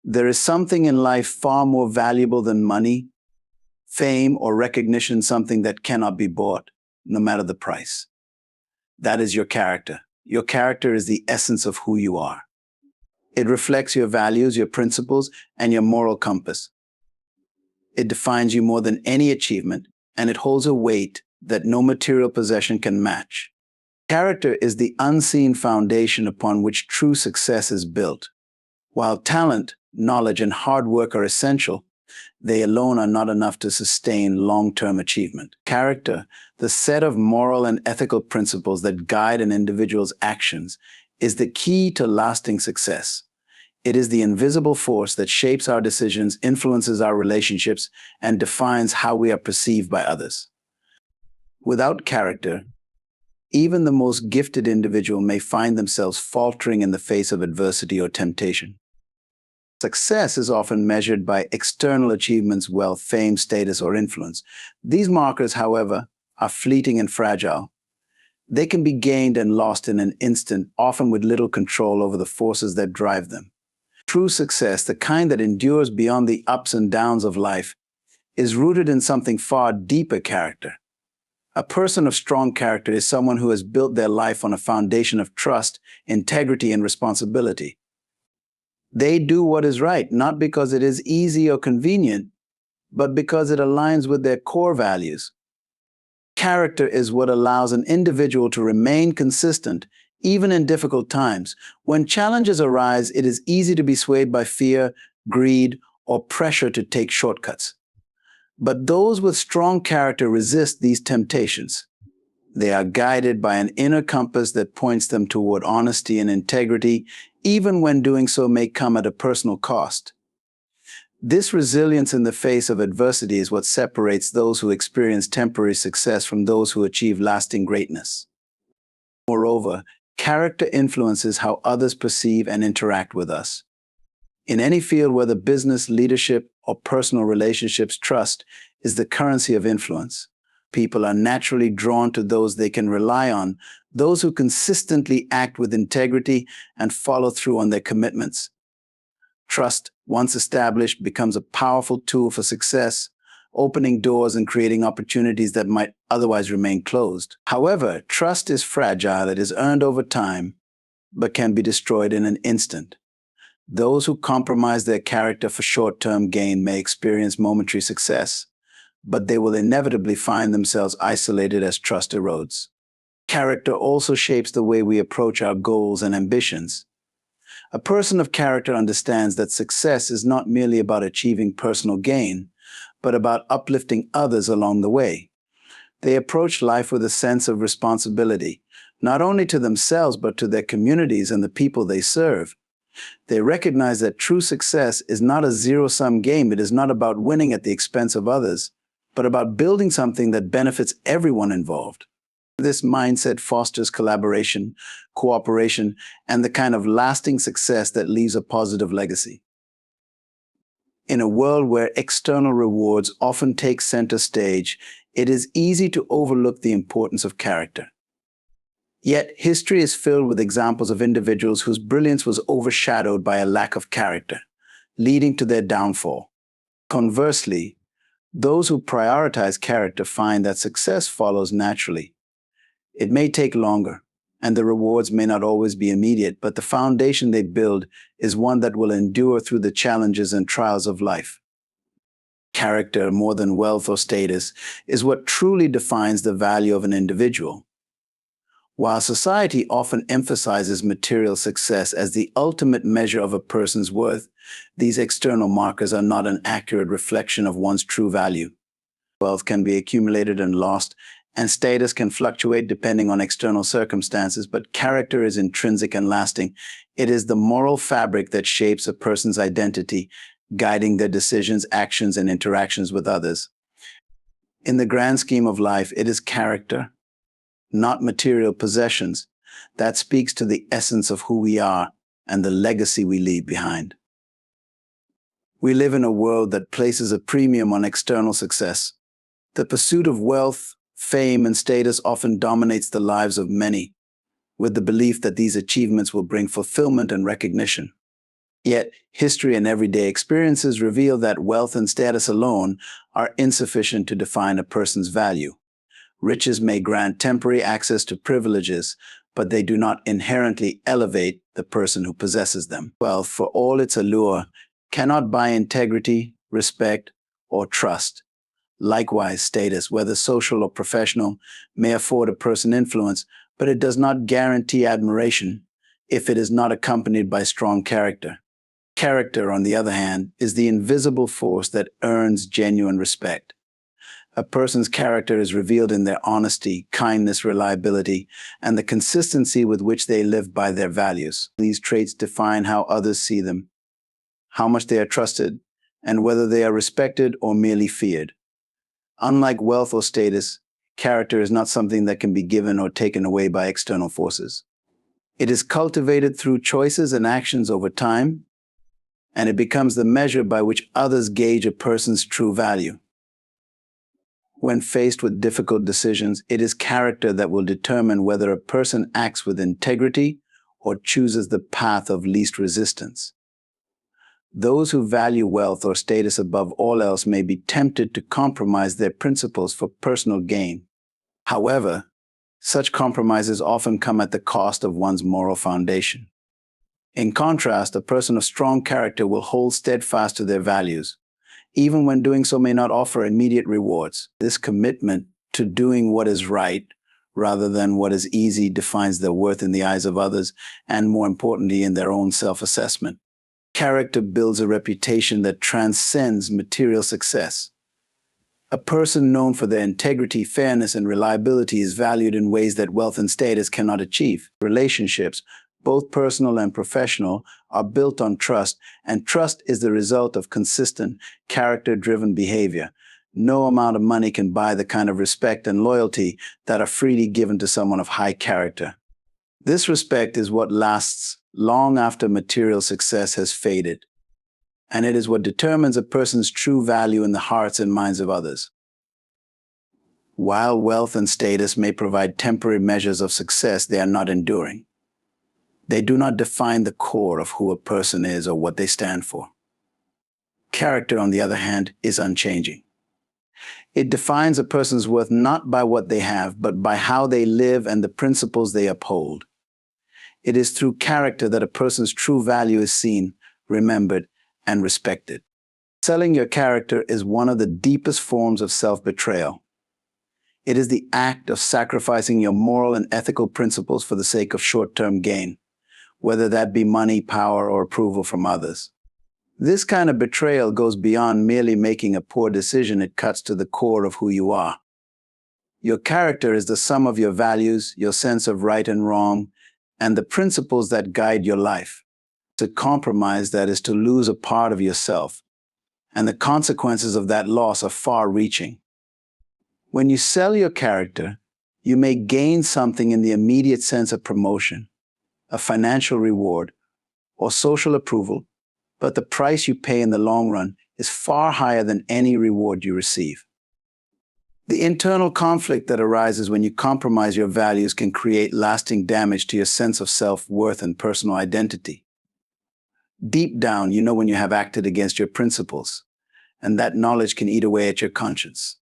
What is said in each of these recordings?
There is something in life far more valuable than money, fame, or recognition, something that cannot be bought, no matter the price. That is your character. Your character is the essence of who you are. It reflects your values, your principles, and your moral compass. It defines you more than any achievement, and it holds a weight that no material possession can match. Character is the unseen foundation upon which true success is built. While talent, knowledge, and hard work are essential, they alone are not enough to sustain long-term achievement. Character, the set of moral and ethical principles that guide an individual's actions, is the key to lasting success. It is the invisible force that shapes our decisions, influences our relationships, and defines how we are perceived by others. Without character, even the most gifted individual may find themselves faltering in the face of adversity or temptation. Success is often measured by external achievements, wealth, fame, status, or influence. These markers, however, are fleeting and fragile. They can be gained and lost in an instant, often with little control over the forces that drive them. True success, the kind that endures beyond the ups and downs of life, is rooted in something far deeper: character. A person of strong character is someone who has built their life on a foundation of trust, integrity, and responsibility. They do what is right, not because it is easy or convenient, but because it aligns with their core values. Character is what allows an individual to remain consistent, even in difficult times. When challenges arise, it is easy to be swayed by fear, greed, or pressure to take shortcuts. But those with strong character resist these temptations. They are guided by an inner compass that points them toward honesty and integrity, even when doing so may come at a personal cost. This resilience in the face of adversity is what separates those who experience temporary success from those who achieve lasting greatness. Moreover, character influences how others perceive and interact with us. In any field, whether business, leadership, or personal relationships, trust is the currency of influence. People are naturally drawn to those they can rely on, those who consistently act with integrity and follow through on their commitments. Trust, once established, becomes a powerful tool for success, opening doors and creating opportunities that might otherwise remain closed. However, trust is fragile. It is earned over time, but can be destroyed in an instant. Those who compromise their character for short-term gain may experience momentary success, but they will inevitably find themselves isolated as trust erodes. Character also shapes the way we approach our goals and ambitions. A person of character understands that success is not merely about achieving personal gain, but about uplifting others along the way. They approach life with a sense of responsibility, not only to themselves, but to their communities and the people they serve. They recognize that true success is not a zero-sum game. It is not about winning at the expense of others, but about building something that benefits everyone involved. This mindset fosters collaboration, cooperation, and the kind of lasting success that leaves a positive legacy. In a world where external rewards often take center stage, it is easy to overlook the importance of character. Yet, history is filled with examples of individuals whose brilliance was overshadowed by a lack of character, leading to their downfall. Conversely, those who prioritize character find that success follows naturally. It may take longer, and the rewards may not always be immediate, but the foundation they build is one that will endure through the challenges and trials of life. Character, more than wealth or status, is what truly defines the value of an individual. While society often emphasizes material success as the ultimate measure of a person's worth, these external markers are not an accurate reflection of one's true value. Wealth can be accumulated and lost, and status can fluctuate depending on external circumstances, but character is intrinsic and lasting. It is the moral fabric that shapes a person's identity, guiding their decisions, actions, and interactions with others. In the grand scheme of life, it is character, not material possessions, that speaks to the essence of who we are and the legacy we leave behind. We live in a world that places a premium on external success. The pursuit of wealth, fame, and status often dominates the lives of many, with the belief that these achievements will bring fulfillment and recognition. Yet, history and everyday experiences reveal that wealth and status alone are insufficient to define a person's value. Riches may grant temporary access to privileges, but they do not inherently elevate the person who possesses them. Wealth, for all its allure, cannot buy integrity, respect, or trust. Likewise, status, whether social or professional, may afford a person influence, but it does not guarantee admiration if it is not accompanied by strong character. Character, on the other hand, is the invisible force that earns genuine respect. A person's character is revealed in their honesty, kindness, reliability, and the consistency with which they live by their values. These traits define how others see them, how much they are trusted, and whether they are respected or merely feared. Unlike wealth or status, character is not something that can be given or taken away by external forces. It is cultivated through choices and actions over time, and it becomes the measure by which others gauge a person's true value. When faced with difficult decisions, it is character that will determine whether a person acts with integrity or chooses the path of least resistance. Those who value wealth or status above all else may be tempted to compromise their principles for personal gain. However, such compromises often come at the cost of one's moral foundation. In contrast, a person of strong character will hold steadfast to their values, even when doing so may not offer immediate rewards. This commitment to doing what is right rather than what is easy defines their worth in the eyes of others and, more importantly, in their own self-assessment. Character builds a reputation that transcends material success. A person known for their integrity, fairness, and reliability is valued in ways that wealth and status cannot achieve. Relationships, both personal and professional, are built on trust, and trust is the result of consistent, character-driven behavior. No amount of money can buy the kind of respect and loyalty that are freely given to someone of high character. This respect is what lasts long after material success has faded, and it is what determines a person's true value in the hearts and minds of others. While wealth and status may provide temporary measures of success, they are not enduring. They do not define the core of who a person is or what they stand for. Character, on the other hand, is unchanging. It defines a person's worth not by what they have, but by how they live and the principles they uphold. It is through character that a person's true value is seen, remembered, and respected. Selling your character is one of the deepest forms of self-betrayal. It is the act of sacrificing your moral and ethical principles for the sake of short-term gain, whether that be money, power, or approval from others. This kind of betrayal goes beyond merely making a poor decision. It cuts to the core of who you are. Your character is the sum of your values, your sense of right and wrong, and the principles that guide your life. To compromise that is to lose a part of yourself, and the consequences of that loss are far-reaching. When you sell your character, you may gain something in the immediate sense of promotion, a financial reward, or social approval, but the price you pay in the long run is far higher than any reward you receive. The internal conflict that arises when you compromise your values can create lasting damage to your sense of self-worth and personal identity. Deep down, you know when you have acted against your principles, and that knowledge can eat away at your conscience.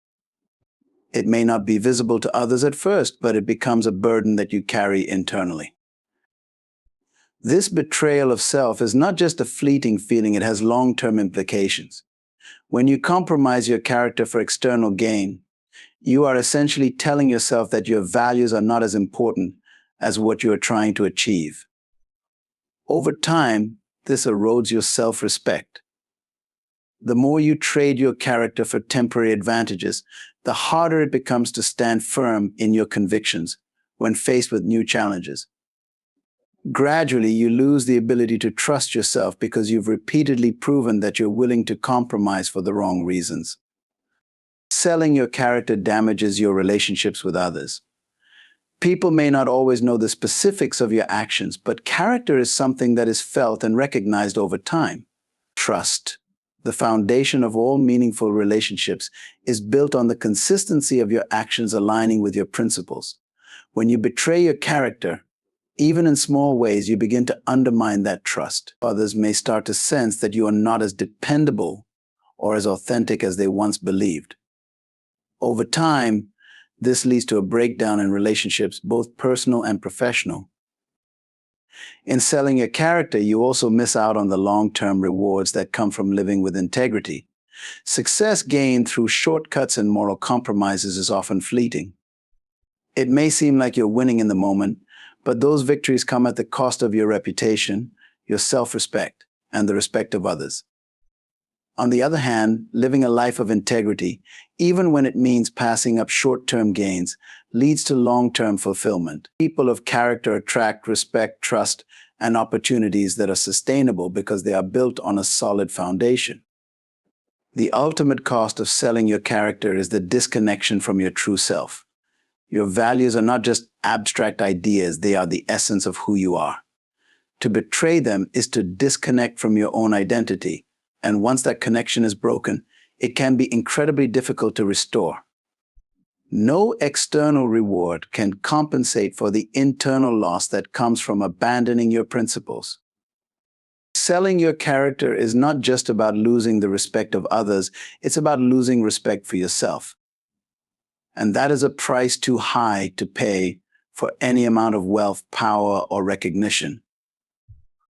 It may not be visible to others at first, but it becomes a burden that you carry internally. This betrayal of self is not just a fleeting feeling, it has long-term implications. When you compromise your character for external gain, you are essentially telling yourself that your values are not as important as what you are trying to achieve. Over time, this erodes your self-respect. The more you trade your character for temporary advantages, the harder it becomes to stand firm in your convictions when faced with new challenges. Gradually, you lose the ability to trust yourself because you've repeatedly proven that you're willing to compromise for the wrong reasons. Selling your character damages your relationships with others. People may not always know the specifics of your actions, but character is something that is felt and recognized over time. Trust, the foundation of all meaningful relationships, is built on the consistency of your actions aligning with your principles. When you betray your character, Even in small ways, you begin to undermine that trust. Others may start to sense that you are not as dependable or as authentic as they once believed. Over time, this leads to a breakdown in relationships, both personal and professional. In selling your character, you also miss out on the long-term rewards that come from living with integrity. Success gained through shortcuts and moral compromises is often fleeting. It may seem like you're winning in the moment, but those victories come at the cost of your reputation, your self-respect, and the respect of others. On the other hand, living a life of integrity, even when it means passing up short-term gains, leads to long-term fulfillment. People of character attract respect, trust, and opportunities that are sustainable because they are built on a solid foundation. The ultimate cost of selling your character is the disconnection from your true self. Your values are not just abstract ideas, they are the essence of who you are. To betray them is to disconnect from your own identity, and once that connection is broken, it can be incredibly difficult to restore. No external reward can compensate for the internal loss that comes from abandoning your principles. Selling your character is not just about losing the respect of others, it's about losing respect for yourself. And that is a price too high to pay for any amount of wealth, power, or recognition.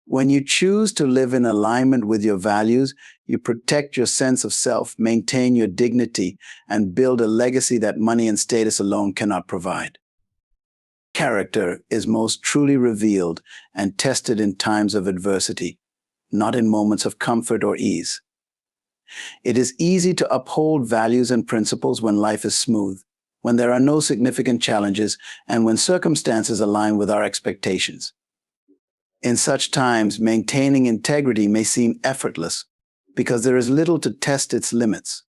When you choose to live in alignment with your values, you protect your sense of self, maintain your dignity, and build a legacy that money and status alone cannot provide. Character is most truly revealed and tested in times of adversity, not in moments of comfort or ease. It is easy to uphold values and principles when life is smooth, when there are no significant challenges, and when circumstances align with our expectations. In such times, maintaining integrity may seem effortless because there is little to test its limits.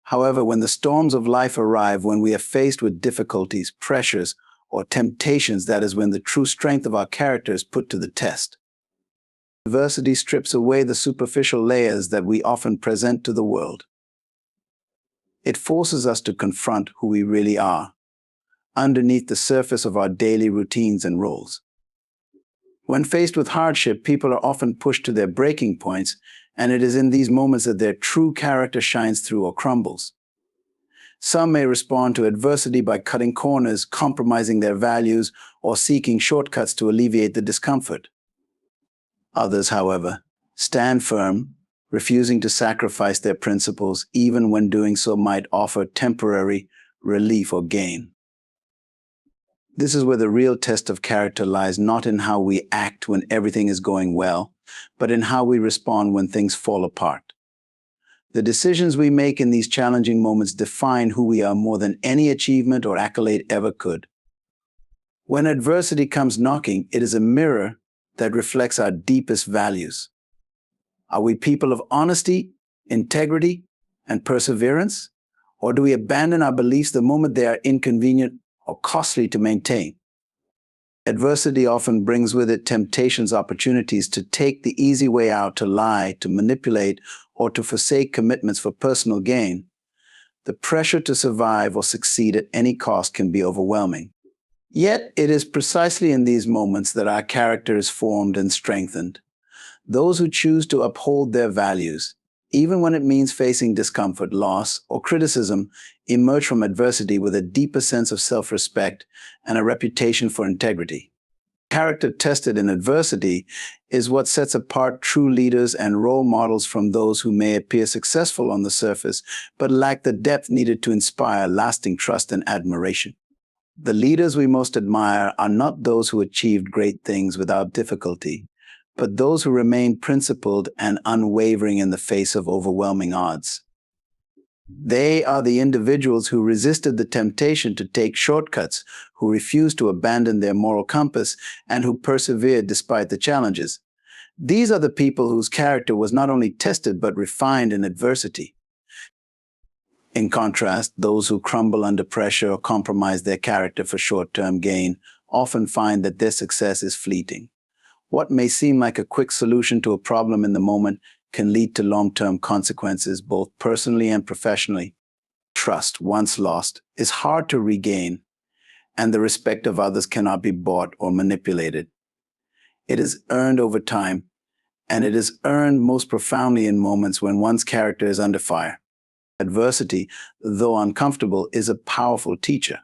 However, when the storms of life arrive, when we are faced with difficulties, pressures, or temptations, that is when the true strength of our character is put to the test. Adversity strips away the superficial layers that we often present to the world. It forces us to confront who we really are, underneath the surface of our daily routines and roles. When faced with hardship, people are often pushed to their breaking points, and it is in these moments that their true character shines through or crumbles. Some may respond to adversity by cutting corners, compromising their values, or seeking shortcuts to alleviate the discomfort. Others, however, stand firm, refusing to sacrifice their principles, even when doing so might offer temporary relief or gain. This is where the real test of character lies, not in how we act when everything is going well, but in how we respond when things fall apart. The decisions we make in these challenging moments define who we are more than any achievement or accolade ever could. When adversity comes knocking, it is a mirror that reflects our deepest values. Are we people of honesty, integrity, and perseverance? Or do we abandon our beliefs the moment they are inconvenient or costly to maintain? Adversity often brings with it temptations, opportunities to take the easy way out, to lie, to manipulate, or to forsake commitments for personal gain. The pressure to survive or succeed at any cost can be overwhelming. Yet, it is precisely in these moments that our character is formed and strengthened. Those who choose to uphold their values, even when it means facing discomfort, loss, or criticism, emerge from adversity with a deeper sense of self-respect and a reputation for integrity. Character tested in adversity is what sets apart true leaders and role models from those who may appear successful on the surface, but lack the depth needed to inspire lasting trust and admiration. The leaders we most admire are not those who achieved great things without difficulty, but those who remain principled and unwavering in the face of overwhelming odds. They are the individuals who resisted the temptation to take shortcuts, who refused to abandon their moral compass, and who persevered despite the challenges. These are the people whose character was not only tested but refined in adversity. In contrast, those who crumble under pressure or compromise their character for short-term gain often find that their success is fleeting. What may seem like a quick solution to a problem in the moment can lead to long-term consequences, both personally and professionally. Trust, once lost, is hard to regain, and the respect of others cannot be bought or manipulated. It is earned over time, and it is earned most profoundly in moments when one's character is under fire. Adversity, though uncomfortable, is a powerful teacher.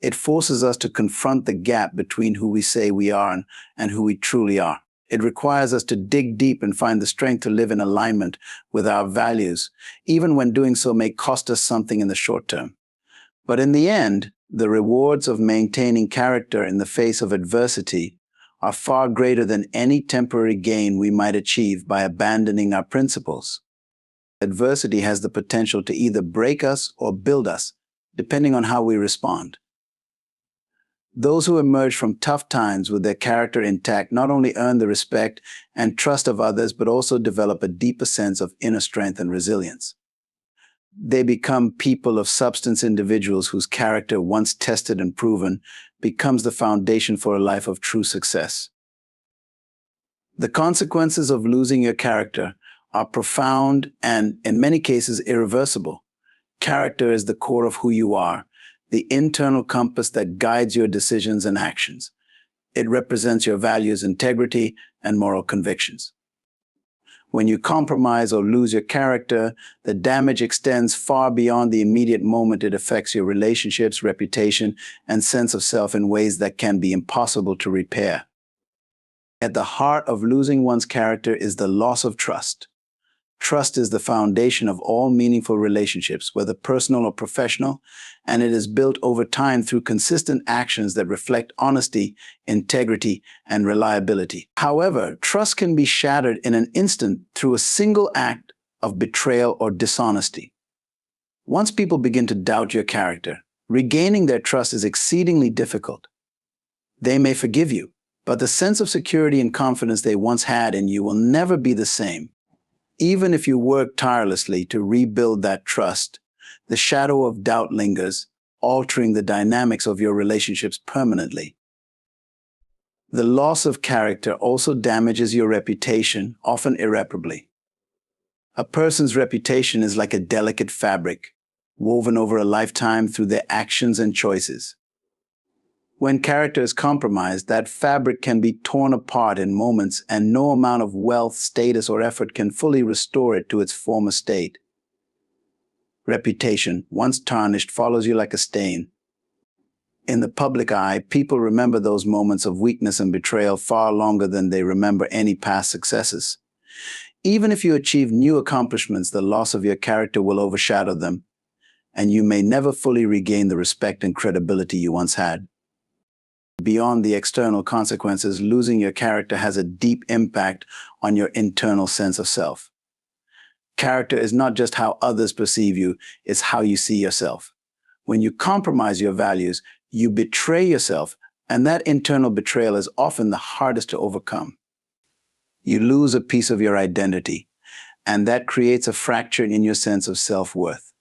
It forces us to confront the gap between who we say we are and who we truly are. It requires us to dig deep and find the strength to live in alignment with our values, even when doing so may cost us something in the short term. But in the end, the rewards of maintaining character in the face of adversity are far greater than any temporary gain we might achieve by abandoning our principles. Adversity has the potential to either break us or build us, depending on how we respond. Those who emerge from tough times with their character intact not only earn the respect and trust of others, but also develop a deeper sense of inner strength and resilience. They become people of substance, individuals whose character, once tested and proven, becomes the foundation for a life of true success. The consequences of losing your character are profound and, in many cases, irreversible. Character is the core of who you are, the internal compass that guides your decisions and actions. It represents your values, integrity, and moral convictions. When you compromise or lose your character, the damage extends far beyond the immediate moment. It affects your relationships, reputation, and sense of self in ways that can be impossible to repair. At the heart of losing one's character is the loss of trust. Trust is the foundation of all meaningful relationships, whether personal or professional, and it is built over time through consistent actions that reflect honesty, integrity, and reliability. However, trust can be shattered in an instant through a single act of betrayal or dishonesty. Once people begin to doubt your character, regaining their trust is exceedingly difficult. They may forgive you, but the sense of security and confidence they once had in you will never be the same. Even if you work tirelessly to rebuild that trust, the shadow of doubt lingers, altering the dynamics of your relationships permanently. The loss of character also damages your reputation, often irreparably. A person's reputation is like a delicate fabric, woven over a lifetime through their actions and choices. When character is compromised, that fabric can be torn apart in moments, and no amount of wealth, status, or effort can fully restore it to its former state. Reputation, once tarnished, follows you like a stain. In the public eye, people remember those moments of weakness and betrayal far longer than they remember any past successes. Even if you achieve new accomplishments, the loss of your character will overshadow them, and you may never fully regain the respect and credibility you once had. Beyond the external consequences, losing your character has a deep impact on your internal sense of self. Character is not just how others perceive you, it's how you see yourself. When you compromise your values, you betray yourself, and that internal betrayal is often the hardest to overcome. You lose a piece of your identity, and that creates a fracture in your sense of self-worth.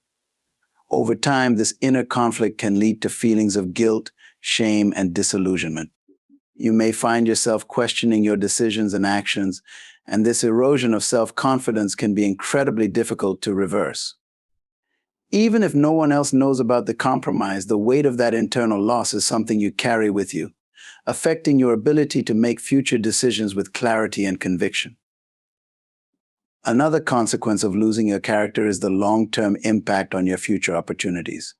Over time, this inner conflict can lead to feelings of guilt, shame, and disillusionment. You may find yourself questioning your decisions and actions, and this erosion of self-confidence can be incredibly difficult to reverse. Even if no one else knows about the compromise, the weight of that internal loss is something you carry with you, affecting your ability to make future decisions with clarity and conviction. Another consequence of losing your character is the long-term impact on your future opportunities.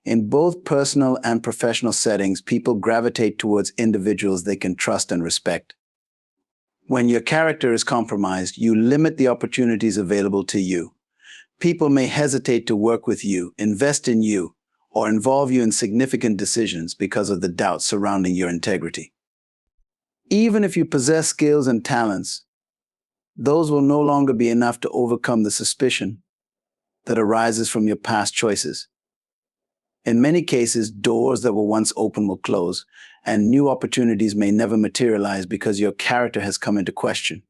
In both personal and professional settings, people gravitate towards individuals they can trust and respect. When your character is compromised, you limit the opportunities available to you. People may hesitate to work with you, invest in you, or involve you in significant decisions because of the doubts surrounding your integrity. Even if you possess skills and talents, those will no longer be enough to overcome the suspicion that arises from your past choices. In many cases, doors that were once open will close, and new opportunities may never materialize because your character has come into question.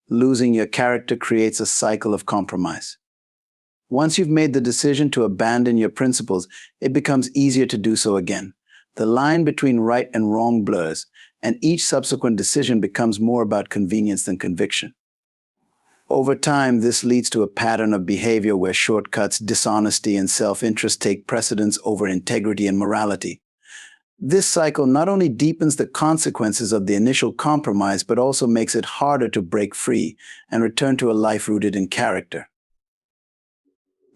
Losing your character creates a cycle of compromise. Once you've made the decision to abandon your principles, it becomes easier to do so again. The line between right and wrong blurs, and each subsequent decision becomes more about convenience than conviction. Over time, this leads to a pattern of behavior where shortcuts, dishonesty, and self-interest take precedence over integrity and morality. This cycle not only deepens the consequences of the initial compromise, but also makes it harder to break free and return to a life rooted in character.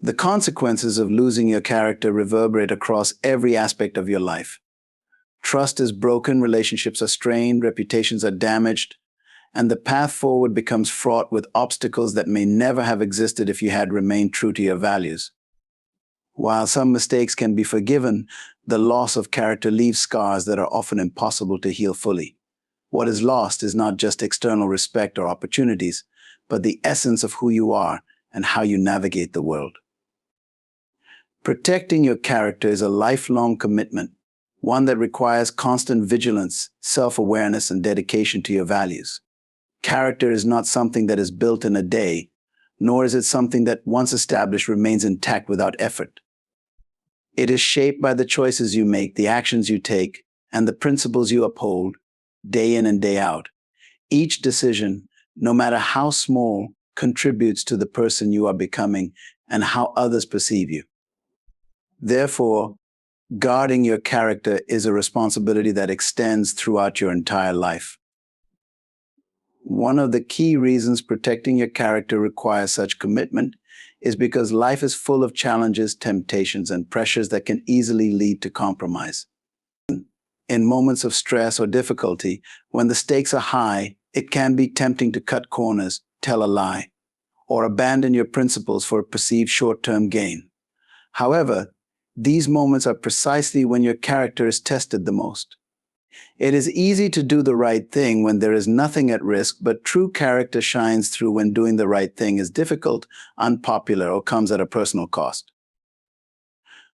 The consequences of losing your character reverberate across every aspect of your life. Trust is broken, relationships are strained, reputations are damaged, and the path forward becomes fraught with obstacles that may never have existed if you had remained true to your values. While some mistakes can be forgiven, the loss of character leaves scars that are often impossible to heal fully. What is lost is not just external respect or opportunities, but the essence of who you are and how you navigate the world. Protecting your character is a lifelong commitment, one that requires constant vigilance, self-awareness, and dedication to your values. Character is not something that is built in a day, nor is it something that, once established, remains intact without effort. It is shaped by the choices you make, the actions you take, and the principles you uphold, day in and day out. Each decision, no matter how small, contributes to the person you are becoming and how others perceive you. Therefore, guarding your character is a responsibility that extends throughout your entire life. One of the key reasons protecting your character requires such commitment is because life is full of challenges, temptations, and pressures that can easily lead to compromise. In moments of stress or difficulty, when the stakes are high, it can be tempting to cut corners, tell a lie, or abandon your principles for a perceived short-term gain. However, these moments are precisely when your character is tested the most. It is easy to do the right thing when there is nothing at risk, but true character shines through when doing the right thing is difficult, unpopular, or comes at a personal cost.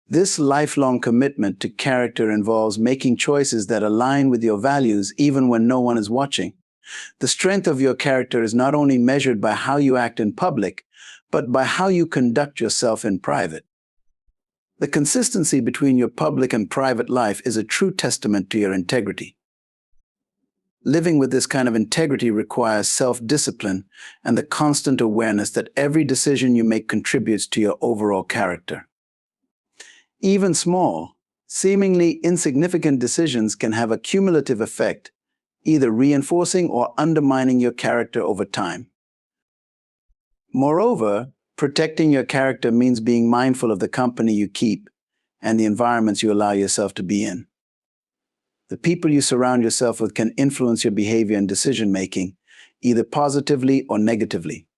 This lifelong commitment to character involves making choices that align with your values even when no one is watching. The strength of your character is not only measured by how you act in public, but by how you conduct yourself in private. The consistency between your public and private life is a true testament to your integrity. Living with this kind of integrity requires self-discipline and the constant awareness that every decision you make contributes to your overall character. Even small, seemingly insignificant decisions can have a cumulative effect, either reinforcing or undermining your character over time. Moreover, protecting your character means being mindful of the company you keep and the environments you allow yourself to be in. The people you surround yourself with can influence your behavior and decision-making, either positively or negatively.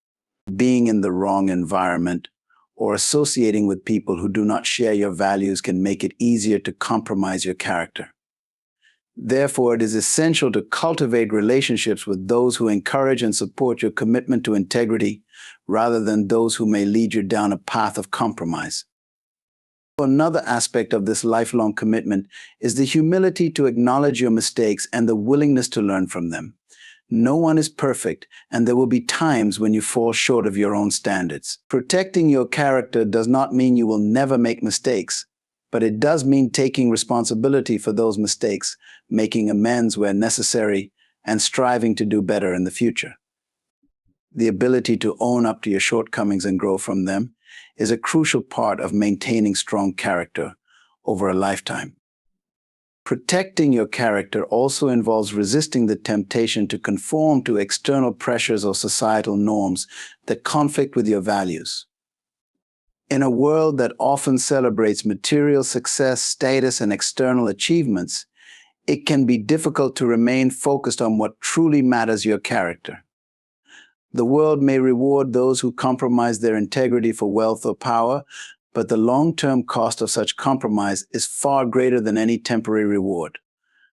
Being in the wrong environment or associating with people who do not share your values can make it easier to compromise your character. Therefore, it is essential to cultivate relationships with those who encourage and support your commitment to integrity, rather than those who may lead you down a path of compromise. Another aspect of this lifelong commitment is the humility to acknowledge your mistakes and the willingness to learn from them. No one is perfect, and there will be times when you fall short of your own standards. Protecting your character does not mean you will never make mistakes, but it does mean taking responsibility for those mistakes, making amends where necessary, and striving to do better in the future. The ability to own up to your shortcomings and grow from them is a crucial part of maintaining strong character over a lifetime. Protecting your character also involves resisting the temptation to conform to external pressures or societal norms that conflict with your values. In a world that often celebrates material success, status, and external achievements, it can be difficult to remain focused on what truly matters: your character. The world may reward those who compromise their integrity for wealth or power, but the long-term cost of such compromise is far greater than any temporary reward.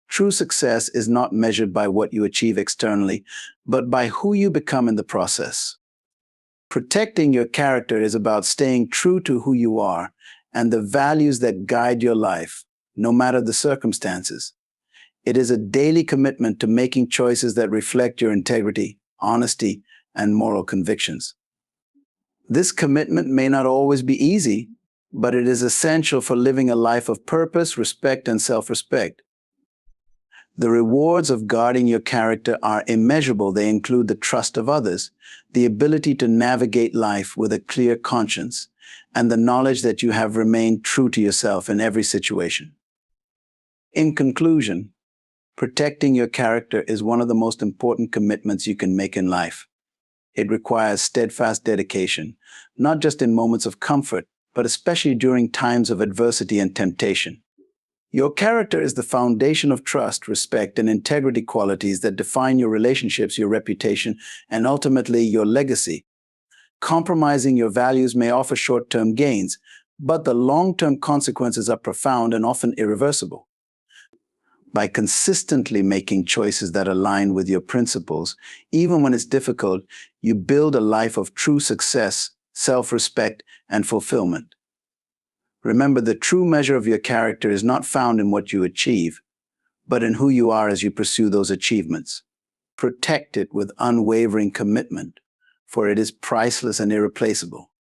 True success is not measured by what you achieve externally, but by who you become in the process. Protecting your character is about staying true to who you are and the values that guide your life, no matter the circumstances. It is a daily commitment to making choices that reflect your integrity, honesty, and moral convictions. This commitment may not always be easy, but it is essential for living a life of purpose, respect, and self-respect. The rewards of guarding your character are immeasurable. They include the trust of others, the ability to navigate life with a clear conscience, and the knowledge that you have remained true to yourself in every situation. In conclusion, protecting your character is one of the most important commitments you can make in life. It requires steadfast dedication, not just in moments of comfort, but especially during times of adversity and temptation. Your character is the foundation of trust, respect, and integrity, qualities that define your relationships, your reputation, and ultimately your legacy. Compromising your values may offer short-term gains, but the long-term consequences are profound and often irreversible. By consistently making choices that align with your principles, even when it's difficult, you build a life of true success, self-respect, and fulfillment. Remember, the true measure of your character is not found in what you achieve, but in who you are as you pursue those achievements. Protect it with unwavering commitment, for it is priceless and irreplaceable.